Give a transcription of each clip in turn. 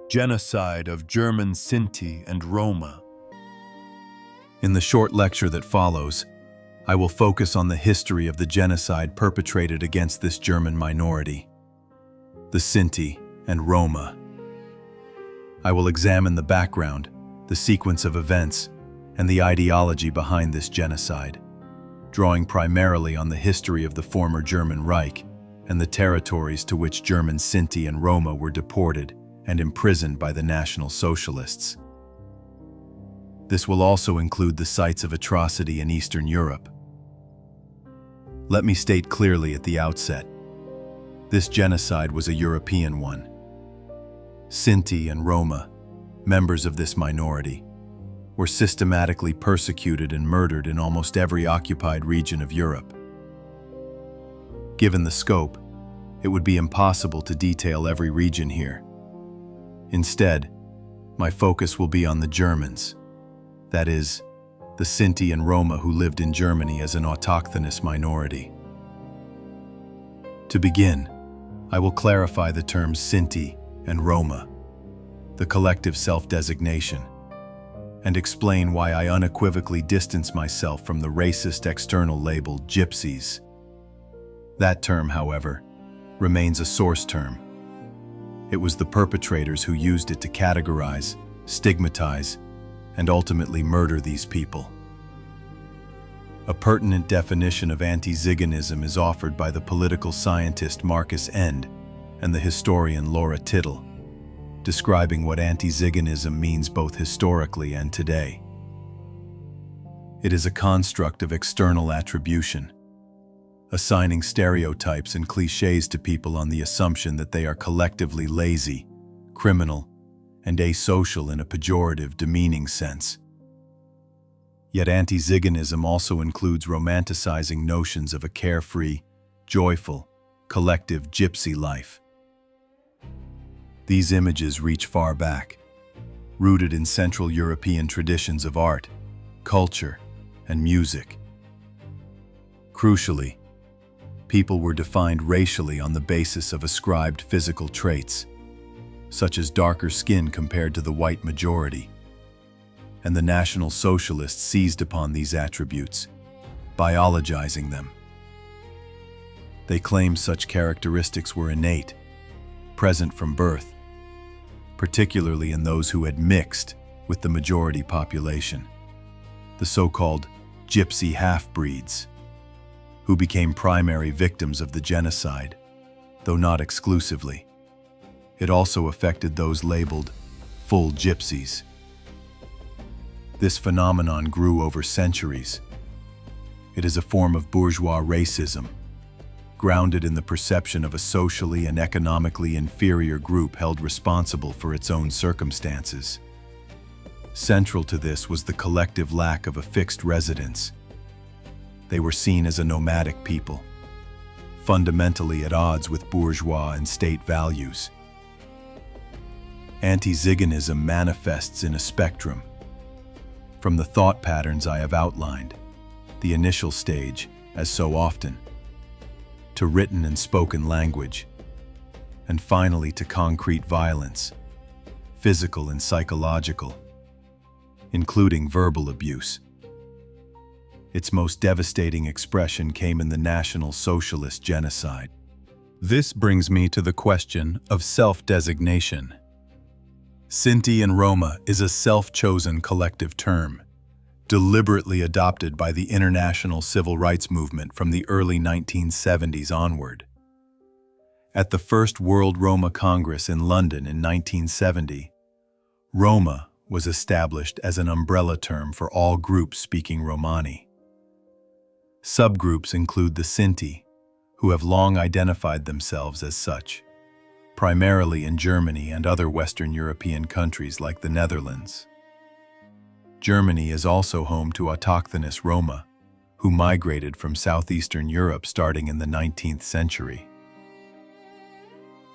Genocide of German Sinti and Roma. In the short lecture that follows, I will focus on the history of the genocide perpetrated against this German minority, the Sinti and Roma. I will examine the background, the sequence of events, and the ideology behind this genocide, drawing primarily on the history of the former German Reich and the territories to which German Sinti and Roma were deported and imprisoned by the National Socialists. This will also include the sites of atrocity in Eastern Europe. Let me state clearly at the outset, this genocide was a European one. Sinti and Roma, members of this minority, were systematically persecuted and murdered in almost every occupied region of Europe. Given the scope, it would be impossible to detail every region here. Instead, my focus will be on the Germans, that is, the Sinti and Roma who lived in Germany as an autochthonous minority. To begin, I will clarify the terms Sinti and Roma, the collective self-designation, and explain why I unequivocally distance myself from the racist external label gypsies. That term, however, remains a source term. It was the perpetrators who used it to categorize, stigmatize, and ultimately murder these people. A pertinent definition of anti-Zyganism is offered by the political scientist Marcus End and the historian Laura Tittle, describing what anti-Zyganism means both historically and today. It is a construct of external attribution, assigning stereotypes and cliches to people on the assumption that they are collectively lazy, criminal, and asocial in a pejorative, demeaning sense. Yet anti-Zyganism also includes romanticizing notions of a carefree, joyful, collective gypsy life. These images reach far back, rooted in Central European traditions of art, culture, and music. Crucially, people were defined racially on the basis of ascribed physical traits, such as darker skin compared to the white majority, and the National Socialists seized upon these attributes, biologizing them. They claimed such characteristics were innate, present from birth, particularly in those who had mixed with the majority population, the so-called gypsy half-breeds, who became primary victims of the genocide, though not exclusively. It also affected those labeled full gypsies. This phenomenon grew over centuries. It is a form of bourgeois racism, grounded in the perception of a socially and economically inferior group held responsible for its own circumstances. Central to this was the collective lack of a fixed residence. They were seen as a nomadic people, fundamentally at odds with bourgeois and state values. Anti-Zyganism manifests in a spectrum, from the thought patterns I have outlined, the initial stage, as so often, to written and spoken language, and finally to concrete violence, physical and psychological, including verbal abuse. Its most devastating expression came in the National Socialist genocide. This brings me to the question of self-designation. Sinti and Roma is a self-chosen collective term, deliberately adopted by the international civil rights movement from the early 1970s onward. At the First World Roma Congress in London in 1970, Roma was established as an umbrella term for all groups speaking Romani. Subgroups include the Sinti, who have long identified themselves as such, primarily in Germany and other Western European countries like the Netherlands. Germany is also home to autochthonous Roma, who migrated from southeastern Europe starting in the 19th century.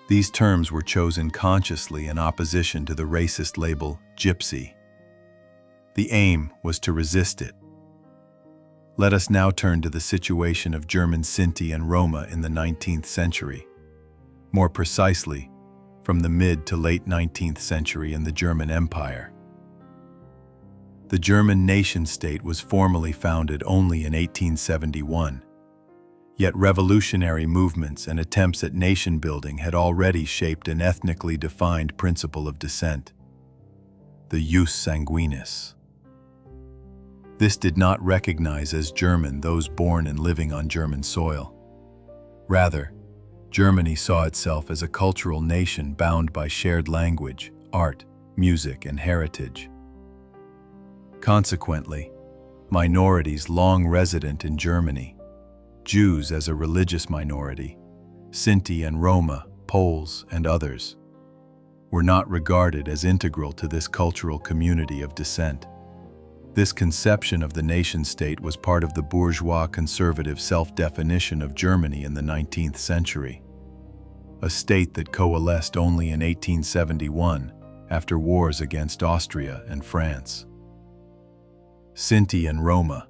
These terms were chosen consciously in opposition to the racist label gypsy. The aim was to resist it. Let us now turn to the situation of German Sinti and Roma in the 19th century. More precisely, from the mid to late 19th century in the German Empire. The German nation-state was formally founded only in 1871, yet revolutionary movements and attempts at nation-building had already shaped an ethnically defined principle of descent, the jus sanguinis. This did not recognize as German those born and living on German soil. Rather, Germany saw itself as a cultural nation bound by shared language, art, music, and heritage. Consequently, minorities long resident in Germany, Jews as a religious minority, Sinti and Roma, Poles, and others, were not regarded as integral to this cultural community of descent. This conception of the nation-state was part of the bourgeois conservative self-definition of Germany in the 19th century, a state that coalesced only in 1871 after wars against Austria and France. Sinti and Roma,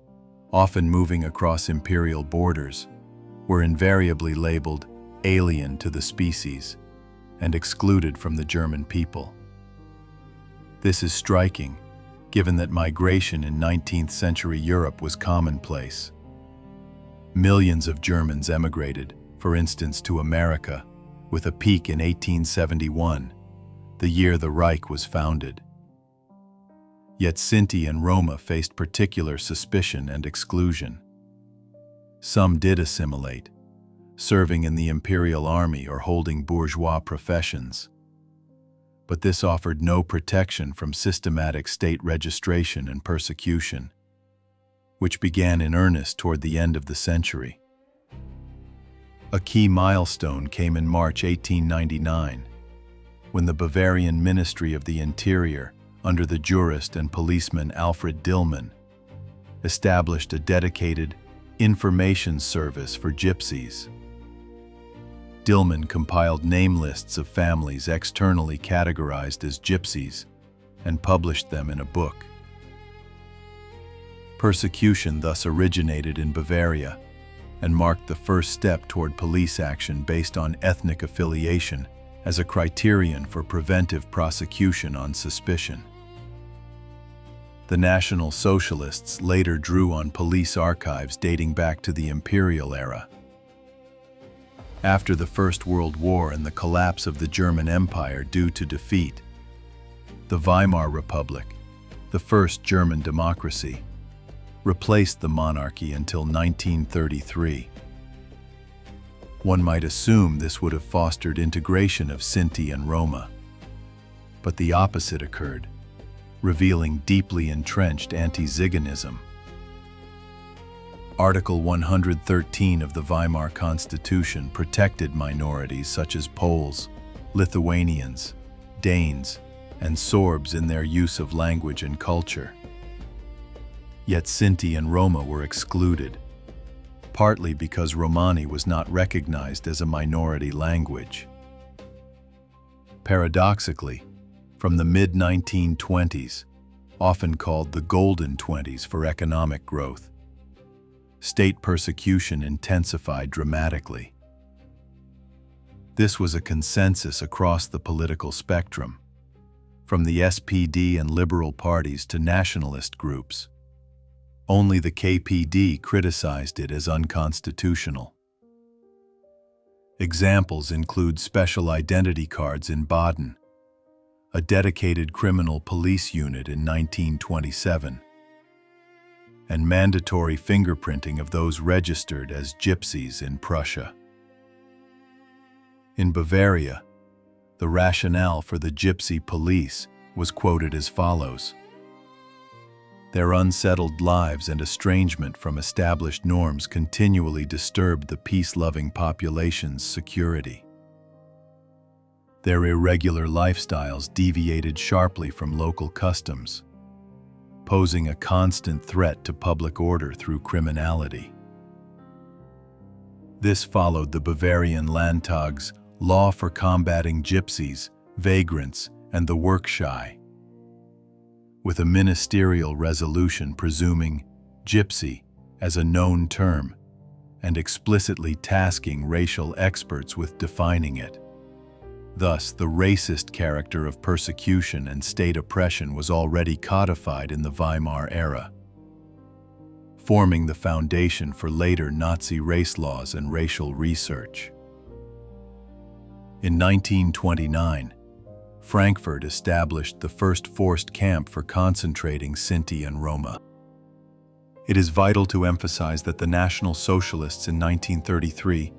often moving across imperial borders, were invariably labeled alien to the species and excluded from the German people. This is striking, given that migration in 19th century Europe was commonplace. Millions of Germans emigrated, for instance, to America, with a peak in 1871, the year the Reich was founded. Yet Sinti and Roma faced particular suspicion and exclusion. Some did assimilate, serving in the imperial army or holding bourgeois professions. But this offered no protection from systematic state registration and persecution, which began in earnest toward the end of the century. A key milestone came in March 1899, when the Bavarian Ministry of the Interior, under the jurist and policeman Alfred Dillmann, established a dedicated information service for gypsies. Dillmann compiled name lists of families externally categorized as gypsies and published them in a book. Persecution thus originated in Bavaria and marked the first step toward police action based on ethnic affiliation as a criterion for preventive prosecution on suspicion. The National Socialists later drew on police archives dating back to the imperial era. After the First World War and the collapse of the German Empire due to defeat, the Weimar Republic, the first German democracy, replaced the monarchy until 1933. One might assume this would have fostered integration of Sinti and Roma, but the opposite occurred, revealing deeply entrenched anti-Zyganism. Article 113 of the Weimar Constitution protected minorities such as Poles, Lithuanians, Danes, and Sorbs in their use of language and culture. Yet Sinti and Roma were excluded, partly because Romani was not recognized as a minority language. Paradoxically, from the mid-1920s, often called the Golden Twenties for economic growth, state persecution intensified dramatically. This was a consensus across the political spectrum, from the SPD and liberal parties to nationalist groups. Only the KPD criticized it as unconstitutional. Examples include special identity cards in Baden, a dedicated criminal police unit in 1927, and mandatory fingerprinting of those registered as gypsies in Prussia. In Bavaria, the rationale for the gypsy police was quoted as follows: "Their unsettled lives and estrangement from established norms continually disturbed the peace-loving population's security. Their irregular lifestyles deviated sharply from local customs, posing a constant threat to public order through criminality." This followed the Bavarian Landtag's law for combating gypsies, vagrants, and the work shy, with a ministerial resolution presuming gypsy as a known term and explicitly tasking racial experts with defining it. Thus, the racist character of persecution and state oppression was already codified in the Weimar era, forming the foundation for later Nazi race laws and racial research. In 1929, Frankfurt established the first forced camp for concentrating Sinti and Roma. It is vital to emphasize that the National Socialists in 1933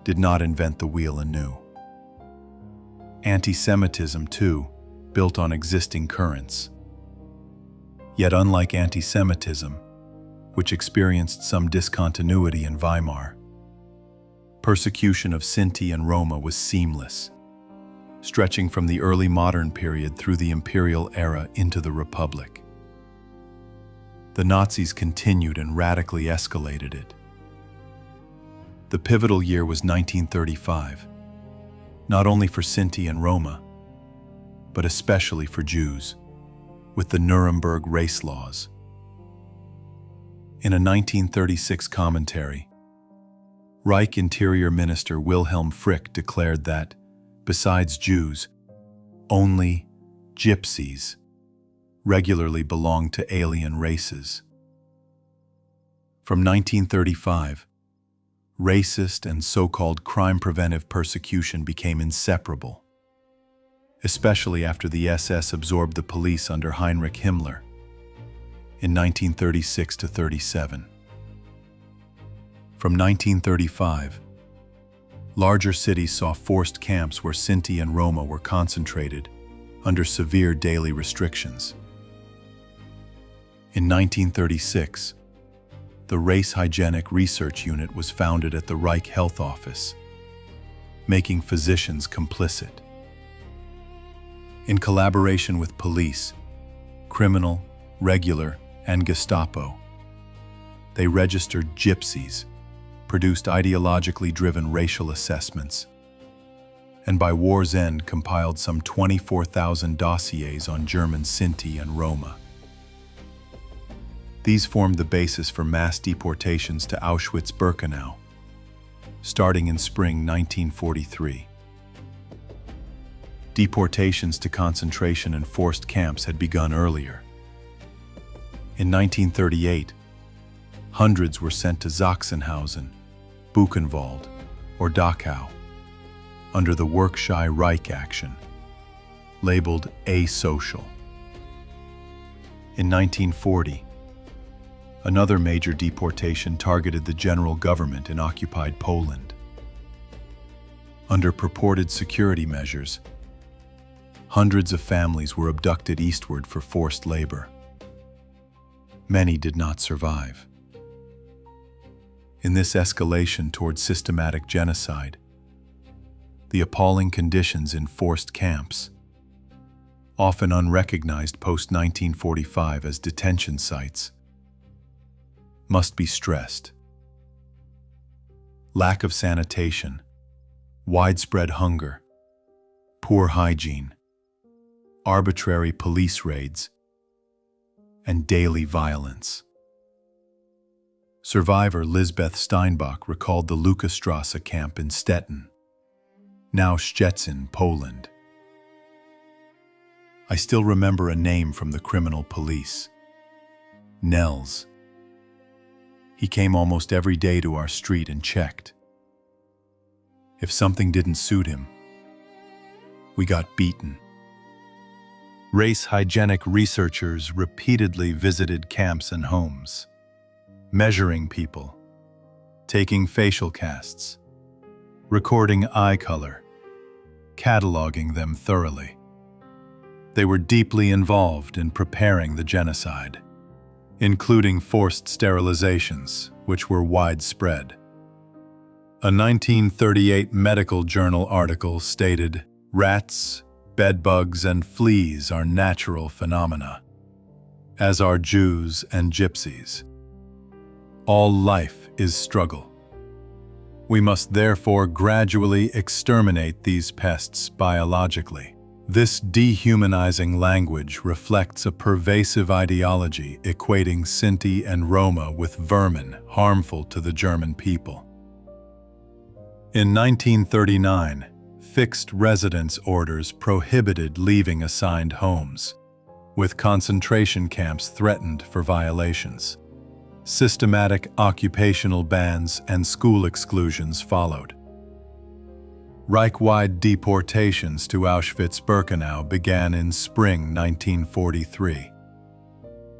did not invent the wheel anew. Anti-Semitism, too, built on existing currents. Yet unlike anti-Semitism, which experienced some discontinuity in Weimar, persecution of Sinti and Roma was seamless, stretching from the early modern period through the imperial era into the Republic. The Nazis continued and radically escalated it. The pivotal year was 1935, not only for Sinti and Roma, but especially for Jews, with the Nuremberg race laws. In a 1936 commentary, Reich Interior Minister Wilhelm Frick declared that, besides Jews, only gypsies regularly belonged to alien races. From 1935, racist and so-called crime-preventive persecution became inseparable, especially after the SS absorbed the police under Heinrich Himmler in 1936–37. From 1935, larger cities saw forced camps where Sinti and Roma were concentrated under severe daily restrictions. In 1936, the Race Hygienic Research Unit was founded at the Reich Health Office, making physicians complicit. In collaboration with police, criminal, regular, and Gestapo, they registered gypsies, produced ideologically driven racial assessments, and by war's end compiled some 24,000 dossiers on German Sinti and Roma. These formed the basis for mass deportations to Auschwitz-Birkenau, starting in spring 1943. Deportations to concentration and forced camps had begun earlier. In 1938, hundreds were sent to Sachsenhausen, Buchenwald, or Dachau, under the Worksheim Reich action, labeled asocial. In 1940, another major deportation targeted the general government in occupied Poland. Under purported security measures, hundreds of families were abducted eastward for forced labor. Many did not survive. In this escalation toward systematic genocide, the appalling conditions in forced camps, often unrecognized post-1945 as detention sites, must be stressed. Lack of sanitation, widespread hunger, poor hygiene, arbitrary police raids, and daily violence. Survivor Lisbeth Steinbach recalled the Lukastrasse camp in Stettin, now Szczecin, Poland. I still remember a name from the criminal police: Nels. He came almost every day to our street and checked. If something didn't suit him, we got beaten. Race hygienic researchers repeatedly visited camps and homes, measuring people, taking facial casts, recording eye color, cataloging them thoroughly. They were deeply involved in preparing the genocide, including forced sterilizations, which were widespread. A 1938 medical journal article stated, "Rats, bedbugs, and fleas are natural phenomena, as are Jews and gypsies. All life is struggle. We must therefore gradually exterminate these pests biologically." This dehumanizing language reflects a pervasive ideology equating Sinti and Roma with vermin harmful to the German people. In 1939, fixed residence orders prohibited leaving assigned homes, with concentration camps threatened for violations. Systematic occupational bans and school exclusions followed. Reich-wide deportations to Auschwitz-Birkenau began in spring 1943.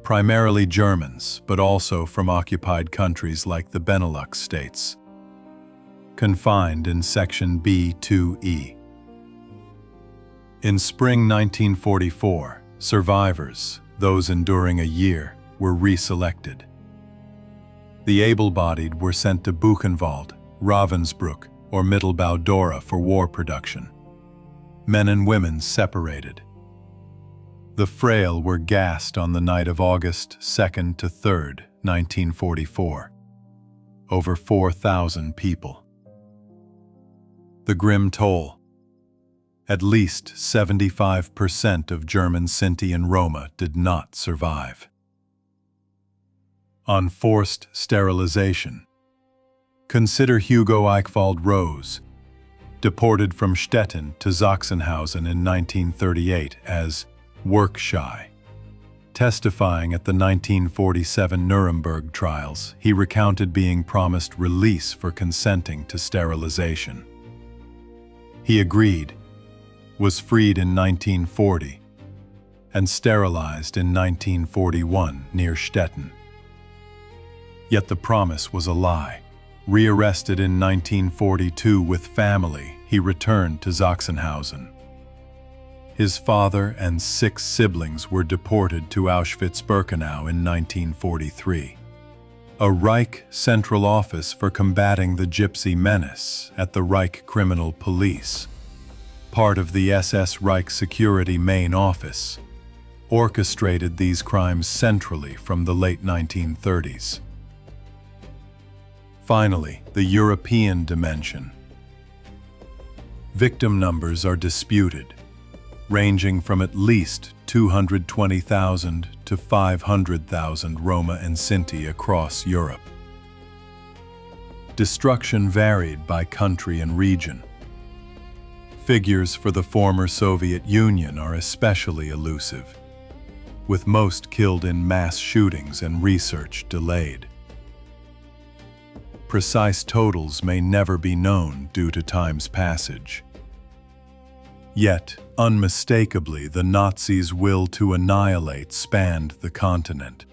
Primarily Germans, but also from occupied countries like the Benelux states. Confined in Section B-2E. In spring 1944, survivors, those enduring a year, were reselected. The able-bodied were sent to Buchenwald, Ravensbrück, or Mittelbau-Dora for war production. Men and women separated. The frail were gassed on the night of August 2nd to 3rd, 1944. Over 4,000 people. The grim toll. At least 75% of German Sinti and Roma did not survive. On forced sterilization. Consider Hugo Eichwald Rose, deported from Stettin to Sachsenhausen in 1938 as work-shy. Testifying at the 1947 Nuremberg trials, he recounted being promised release for consenting to sterilization. He agreed, was freed in 1940, and sterilized in 1941 near Stettin. Yet the promise was a lie. Rearrested in 1942 with family, he returned to Sachsenhausen. His father and 6 siblings were deported to Auschwitz-Birkenau in 1943. A Reich Central Office for combating the Gypsy menace at the Reich Criminal Police, part of the SS Reich Security Main Office, orchestrated these crimes centrally from the late 1930s. Finally, the European dimension. Victim numbers are disputed, ranging from at least 220,000 to 500,000 Roma and Sinti across Europe. Destruction varied by country and region. Figures for the former Soviet Union are especially elusive, with most killed in mass shootings and research delayed. Precise totals may never be known due to time's passage. Yet, unmistakably, the Nazis' will to annihilate spanned the continent.